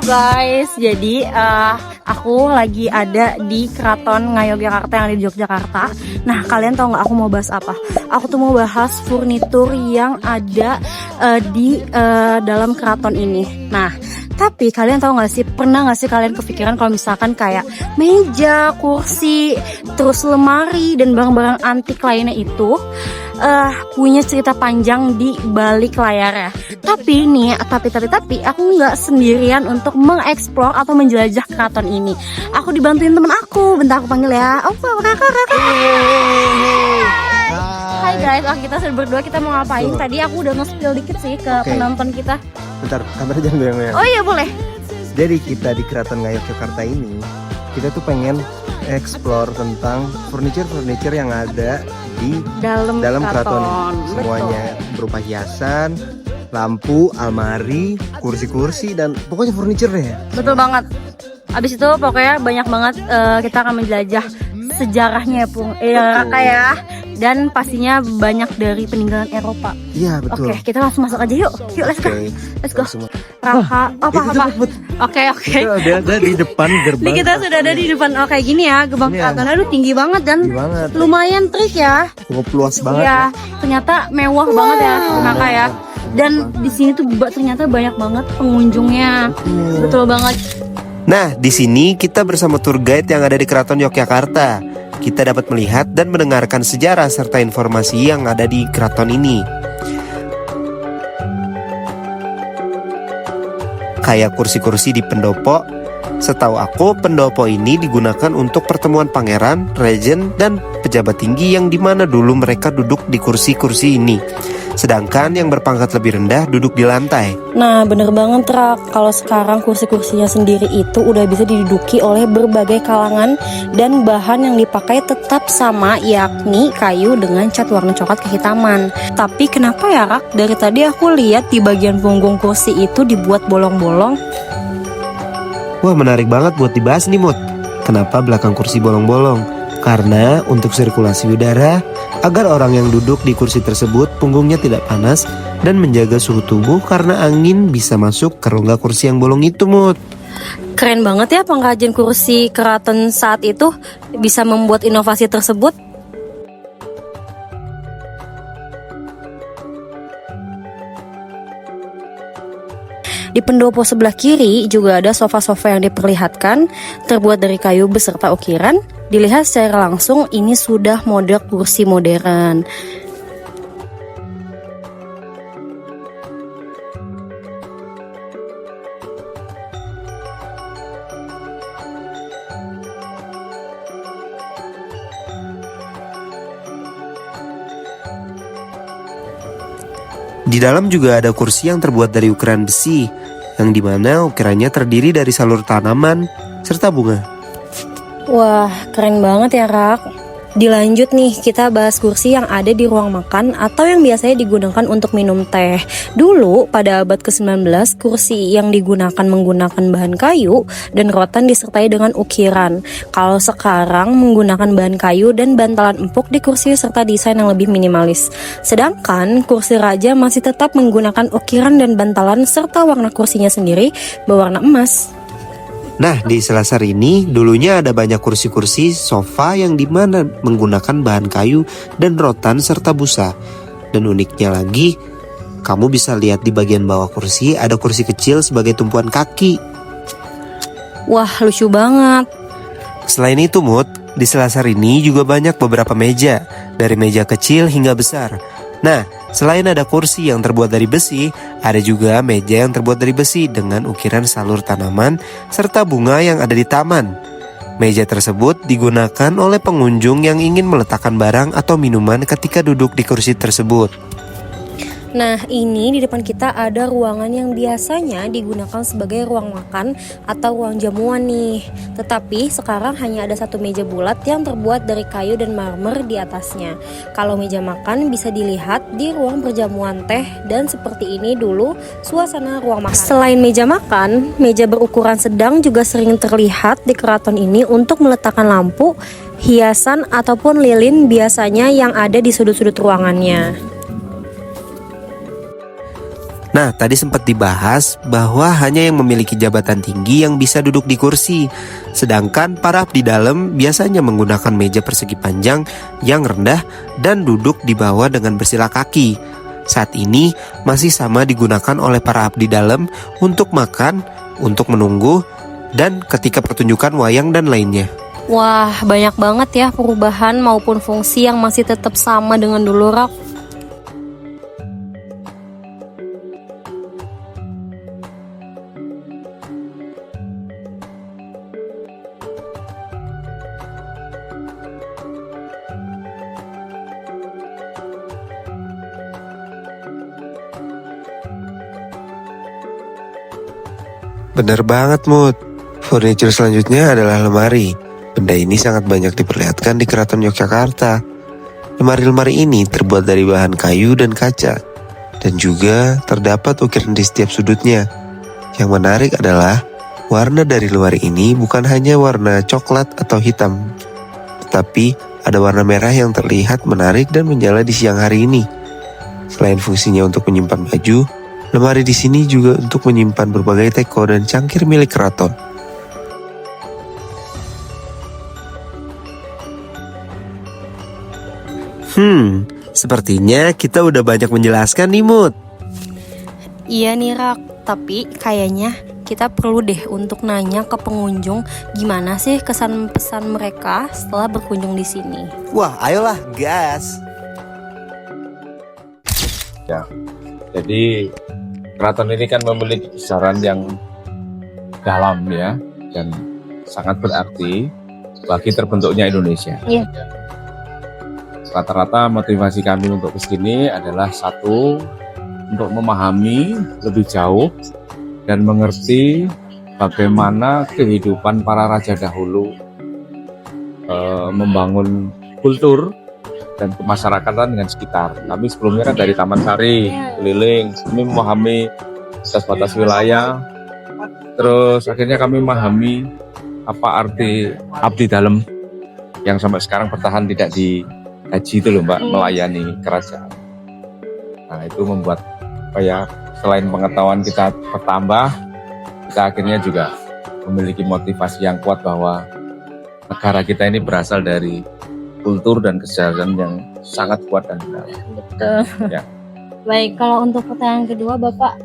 guys, jadi aku lagi ada di Keraton Ngayogyakarta yang ada di Yogyakarta. Nah, kalian tahu nggak aku mau bahas apa? Aku tuh mau bahas furnitur yang ada di dalam keraton ini. Nah, tapi kalian tahu nggak sih, pernah nggak sih kalian kepikiran kalau misalkan kayak meja, kursi, terus lemari dan barang-barang antik lainnya itu punya cerita panjang di balik layarnya. Tapi nih, tapi aku nggak sendirian untuk mengeksplor atau menjelajah keraton ini. Aku dibantuin temen aku. Bentar aku panggil ya. Oh, kakak. Hai guys, kita sudah berdua. Kita mau ngapain? Tadi aku udah nge-spill dikit sih ke penonton kita. Bentar, kameranya jangan goyang-goyang. Oh iya boleh. Jadi kita di Keraton Ngayogyakarta ini, kita tuh pengen explore tentang furniture yang ada di dalam keraton ini. Semuanya berupa hiasan, lampu, almari, kursi-kursi, dan pokoknya furniture deh. Betul banget. Abis itu pokoknya banyak banget kita akan menjelajah sejarahnya ya Kak ya. Dan pastinya banyak dari peninggalan Eropa. Iya betul. Oke, kita langsung masuk aja yuk. Yuk, let's go. Raka, apa? Oke. Kita ada di depan gerbang. Kita sudah ada di depan. Oke, gini ya, gerbang keraton. Aduh, tinggi banget dan lumayan trik ya. Cukup luas banget. Ya, ternyata mewah banget ya, Raka ya. Dan di sini tuh ternyata banyak banget pengunjungnya. Betul banget. Nah, di sini kita bersama tour guide yang ada di Keraton Yogyakarta. Kita dapat melihat dan mendengarkan sejarah serta informasi yang ada di keraton ini. Kayak kursi-kursi di pendopo. Setahu aku, pendopo ini digunakan untuk pertemuan pangeran, regent, dan pejabat tinggi yang dimana dulu mereka duduk di kursi-kursi ini. Sedangkan yang berpangkat lebih rendah duduk di lantai. Nah, bener banget Rak. Kalau sekarang kursi-kursinya sendiri itu udah bisa diduduki oleh berbagai kalangan dan bahan yang dipakai tetap sama, yakni kayu dengan cat warna coklat kehitaman. Tapi kenapa ya Rak? Dari tadi aku lihat di bagian punggung kursi itu dibuat bolong-bolong. Wah, menarik banget buat dibahas nih Mut. Kenapa belakang kursi bolong-bolong? Karena untuk sirkulasi udara, agar orang yang duduk di kursi tersebut punggungnya tidak panas dan menjaga suhu tubuh karena angin bisa masuk ke rongga kursi yang bolong itu, Mut. Keren banget ya pengkajian kursi keraton saat itu bisa membuat inovasi tersebut. Di pendopo sebelah kiri juga ada sofa-sofa yang diperlihatkan terbuat dari kayu beserta ukiran. Dilihat secara langsung ini sudah model kursi modern. Di dalam juga ada kursi yang terbuat dari ukiran besi, yang dimana ukirannya terdiri dari salur tanaman serta bunga. Wah, keren banget ya Rak. Dilanjut nih, kita bahas kursi yang ada di ruang makan atau yang biasanya digunakan untuk minum teh. Dulu pada abad ke-19, kursi yang digunakan menggunakan bahan kayu dan rotan disertai dengan ukiran. Kalau sekarang menggunakan bahan kayu dan bantalan empuk di kursi serta desain yang lebih minimalis. Sedangkan kursi raja masih tetap menggunakan ukiran dan bantalan serta warna kursinya sendiri berwarna emas. Nah, di Selasar ini dulunya ada banyak kursi-kursi sofa yang dimana menggunakan bahan kayu dan rotan serta busa. Dan uniknya lagi, kamu bisa lihat di bagian bawah kursi ada kursi kecil sebagai tumpuan kaki. Wah, lucu banget. Selain itu, Mut, di Selasar ini juga banyak beberapa meja, dari meja kecil hingga besar. Nah, selain ada kursi yang terbuat dari besi, ada juga meja yang terbuat dari besi dengan ukiran salur tanaman serta bunga yang ada di taman. Meja tersebut digunakan oleh pengunjung yang ingin meletakkan barang atau minuman ketika duduk di kursi tersebut. Nah, ini di depan kita ada ruangan yang biasanya digunakan sebagai ruang makan atau ruang jamuan nih. Tetapi sekarang hanya ada satu meja bulat yang terbuat dari kayu dan marmer di atasnya. Kalau meja makan bisa dilihat di ruang perjamuan teh dan seperti ini dulu suasana ruang makan. Selain meja makan, meja berukuran sedang juga sering terlihat di keraton ini untuk meletakkan lampu, hiasan ataupun lilin biasanya yang ada di sudut-sudut ruangannya. Nah, tadi sempat dibahas bahwa hanya yang memiliki jabatan tinggi yang bisa duduk di kursi. Sedangkan para abdi dalam biasanya menggunakan meja persegi panjang yang rendah dan duduk di bawah dengan bersila kaki. Saat ini masih sama digunakan oleh para abdi dalam untuk makan, untuk menunggu, dan ketika pertunjukan wayang dan lainnya. Wah, banyak banget ya perubahan maupun fungsi yang masih tetap sama dengan dulu, Rak. Benar banget, Mut. Furniture selanjutnya adalah lemari. Benda ini sangat banyak diperlihatkan di Keraton Yogyakarta. Lemari-lemari ini terbuat dari bahan kayu dan kaca, dan juga terdapat ukiran di setiap sudutnya. Yang menarik adalah warna dari lemari ini bukan hanya warna coklat atau hitam, tetapi ada warna merah yang terlihat menarik dan menyala di siang hari ini. Selain fungsinya untuk menyimpan baju, lemari di sini juga untuk menyimpan berbagai teko dan cangkir milik keraton. Sepertinya kita udah banyak menjelaskan nih, Mut. Iya nih, Rak, tapi kayaknya kita perlu deh untuk nanya ke pengunjung gimana sih kesan pesan mereka setelah berkunjung di sini. Wah, ayolah, gas. Ya, jadi keraton ini kan memiliki kisaran yang dalam ya, dan sangat berarti bagi terbentuknya Indonesia. Iya. Rata-rata motivasi kami untuk kesini adalah satu, untuk memahami lebih jauh dan mengerti bagaimana kehidupan para raja dahulu membangun kultur dan kemasyarakatan dengan sekitar. Kami sebelumnya kan dari Taman Sari, keliling, kami memahami batas-batas wilayah. Terus akhirnya kami memahami apa arti abdi dalam yang sampai sekarang bertahan tidak digaji itu loh Mbak, melayani kerajaan. Nah itu membuat selain pengetahuan kita bertambah, kita akhirnya juga memiliki motivasi yang kuat bahwa negara kita ini berasal dari kultur dan kesejahteraan yang sangat kuat dan dalam. Betul. Ya. Baik, kalau untuk pertanyaan kedua, Bapak,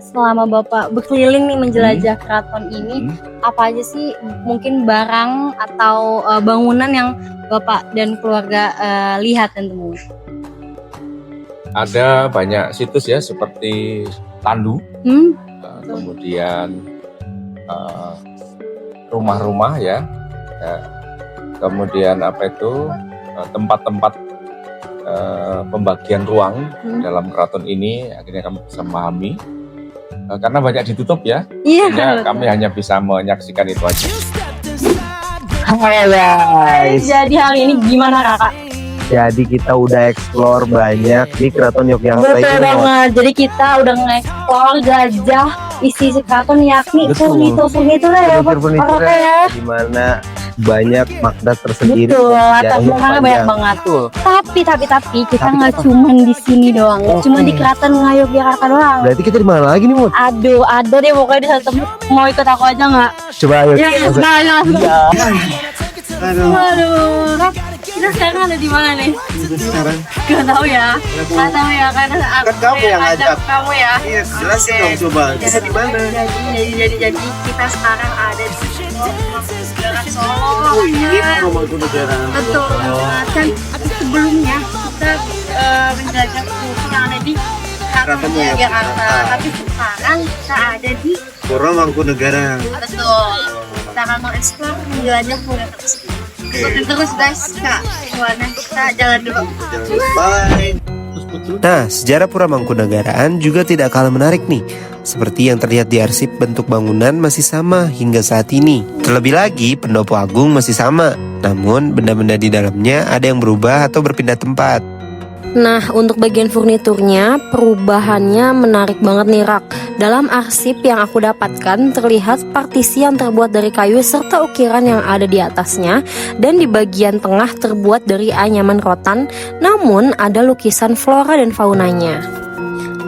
selama Bapak berkeliling nih menjelajah keraton ini, apa aja sih mungkin barang atau bangunan yang Bapak dan keluarga lihat dan temui? Ada banyak situs ya, seperti Tandu, kemudian rumah-rumah ya, kemudian tempat-tempat pembagian ruang dalam keraton ini. Akhirnya kami bisa memahami karena banyak ditutup ya, sehingga kami hanya bisa menyaksikan itu aja. Hai guys. Jadi hari ini gimana Kakak? Jadi kita udah explore banyak di Keraton Yogyakarta. Betul banget. Jadi kita udah nge-explore gajah isi keraton, yakni furnitur ya, furnitur di mana banyak makna tersendiri. Betul, latar belakangnya banyak banget. Tapi kita nggak cuma di sini doang, nggak cuma di Keraton Yogyakarta doang. Berarti kita di mana lagi nih, Mut? Aduh, ada deh pokoknya di satu tempat. Mau ikut aku aja nggak? Coba ayo. Ya. Aduh, kita sekarang ada di mana nih? Sekarang Gak tahu ya, karena aku Kan kamu yang ngajak. kamu ya. iya, jelasin dong coba. Kita di mana? Jadi kita sekarang ada di Solo. Oh, ini Mangkunegaran. Betul banget. Kan sebelumnya kita menjelajah kultur yang ada di Keraton Yogyakarta, tapi sekarang kita ada di Pura Mangkunegaran. betul. Kita akan mengeksplor menjelajah kultur tersebut. Ikutin terus guys, Kak. Gimana kita jalan dulu. Bye. Nah, sejarah Pura Mangkunegaran juga tidak kalah menarik nih. Seperti yang terlihat di arsip, bentuk bangunan masih sama hingga saat ini. Terlebih lagi, pendopo agung masih sama. Namun, benda-benda di dalamnya ada yang berubah atau berpindah tempat. Nah, untuk bagian furniturnya, perubahannya menarik banget nih, Rak. Dalam arsip yang aku dapatkan, terlihat partisi yang terbuat dari kayu serta ukiran yang ada di atasnya. Dan di bagian tengah terbuat dari anyaman rotan, namun ada lukisan flora dan faunanya.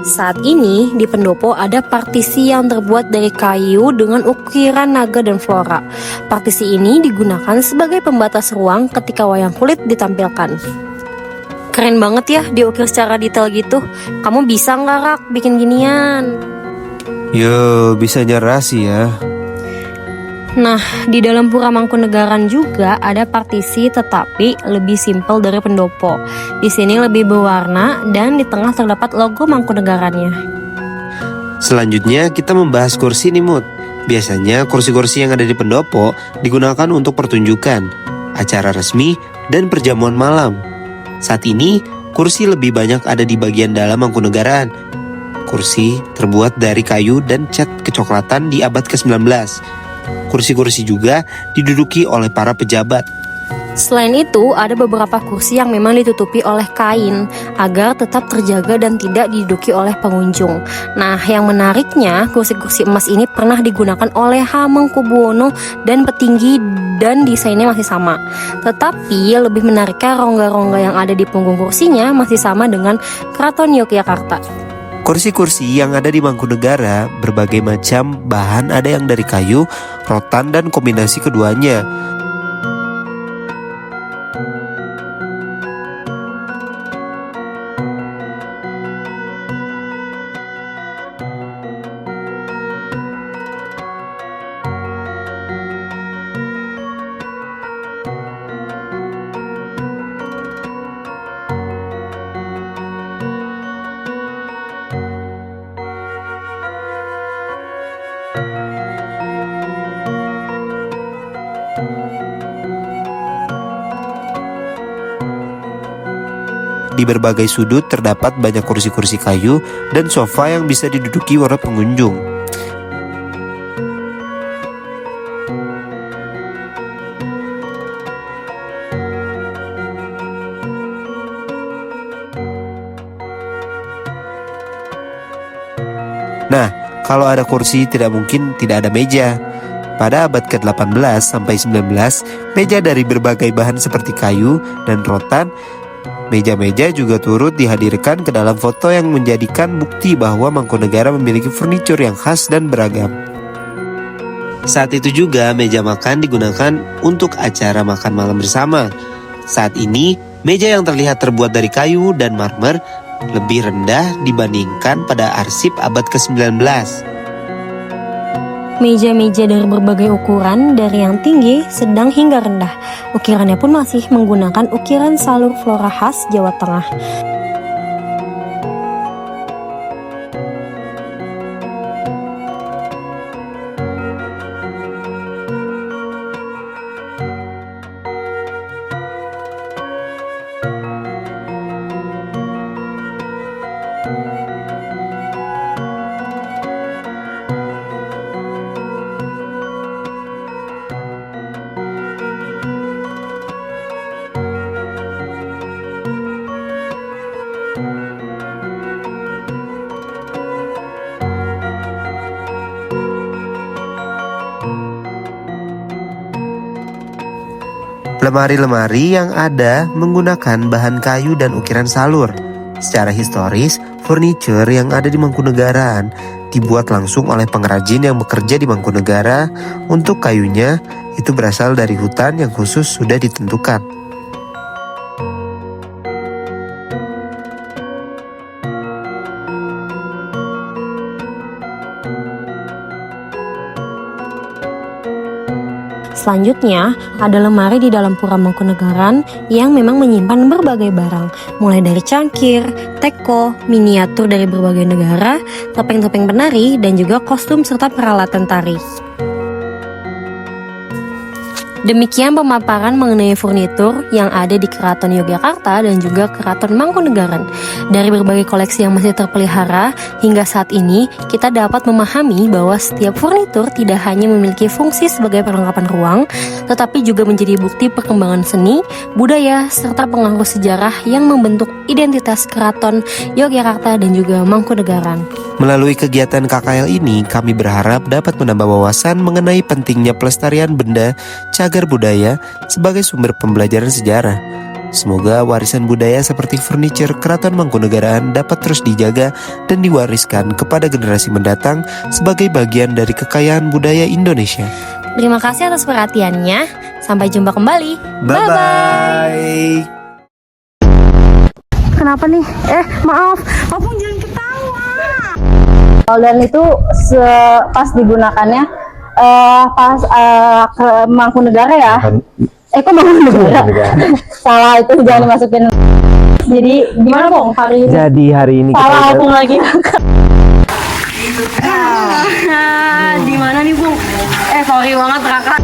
Saat ini di pendopo ada partisi yang terbuat dari kayu dengan ukiran naga dan flora. Partisi ini digunakan sebagai pembatas ruang ketika wayang kulit ditampilkan. Keren banget ya diukir secara detail gitu. Kamu bisa nggak, Rak, bikin ginian? Yo, bisa nyerah sih ya. Nah, di dalam Pura Mangkunegaran juga ada partisi tetapi lebih simpel dari pendopo. Di sini lebih berwarna dan di tengah terdapat logo Mangkunegarannya. Selanjutnya kita membahas kursi nih Mut. Biasanya kursi-kursi yang ada di pendopo digunakan untuk pertunjukan, acara resmi, dan perjamuan malam. Saat ini, kursi lebih banyak ada di bagian dalam Mangkunegaran. Kursi terbuat dari kayu dan cat kecoklatan di abad ke-19. Kursi-kursi juga diduduki oleh para pejabat. Selain itu, ada beberapa kursi yang memang ditutupi oleh kain agar tetap terjaga dan tidak diduduki oleh pengunjung. Nah, yang menariknya, kursi-kursi emas ini pernah digunakan oleh Hamengkubuwono dan petinggi dan desainnya masih sama. Tetapi lebih menariknya rongga-rongga yang ada di punggung kursinya masih sama dengan Keraton Yogyakarta. Kursi-kursi yang ada di Mangkunegara berbagai macam bahan, ada yang dari kayu, rotan, dan kombinasi keduanya. Di berbagai sudut terdapat banyak kursi-kursi kayu dan sofa yang bisa diduduki oleh pengunjung. Nah, kalau ada kursi tidak mungkin tidak ada meja. Pada abad ke-18 sampai 19, meja dari berbagai bahan seperti kayu dan rotan. Meja-meja juga turut dihadirkan ke dalam foto yang menjadikan bukti bahwa Mangkunegara memiliki furnitur yang khas dan beragam. Saat itu juga meja makan digunakan untuk acara makan malam bersama. Saat ini, meja yang terlihat terbuat dari kayu dan marmer lebih rendah dibandingkan pada arsip abad ke-19. Meja-meja dari berbagai ukuran, dari yang tinggi, sedang hingga rendah. Ukirannya pun masih menggunakan ukiran salur flora khas Jawa Tengah. Lemari-lemari yang ada menggunakan bahan kayu dan ukiran salur. Secara historis, furniture yang ada di Mangkunegaran dibuat langsung oleh pengrajin yang bekerja di Mangkunegara. Untuk kayunya, itu berasal dari hutan yang khusus sudah ditentukan. Selanjutnya, ada lemari di dalam Pura Mangkunegaran yang memang menyimpan berbagai barang, mulai dari cangkir, teko, miniatur dari berbagai negara, topeng-topeng penari, dan juga kostum serta peralatan tari. Demikian pemaparan mengenai furnitur yang ada di Keraton Yogyakarta dan juga Keraton Mangkunegaran. Dari berbagai koleksi yang masih terpelihara, hingga saat ini kita dapat memahami bahwa setiap furnitur tidak hanya memiliki fungsi sebagai perlengkapan ruang, tetapi juga menjadi bukti perkembangan seni, budaya, serta pengaruh sejarah yang membentuk identitas Keraton Yogyakarta dan juga Mangkunegaran. Melalui kegiatan KKL ini, kami berharap dapat menambah wawasan mengenai pentingnya pelestarian benda cagar budaya sebagai sumber pembelajaran sejarah. Semoga warisan budaya seperti furniture Keraton Mangkunegaran dapat terus dijaga dan diwariskan kepada generasi mendatang sebagai bagian dari kekayaan budaya Indonesia. Terima kasih atas perhatiannya. Sampai jumpa kembali. Bye-bye. Kenapa nih? Maaf. Opung jangan ketawa. Dan itu pas digunakannya pas ke Mangkunegara ya. Kok Mangkunegara? Salah, itu jangan dimasukin. Jadi gimana Bung hari ini? Jadi hari ini Salah Opung lagi. Di mana nih Bung? Sorry banget Raka.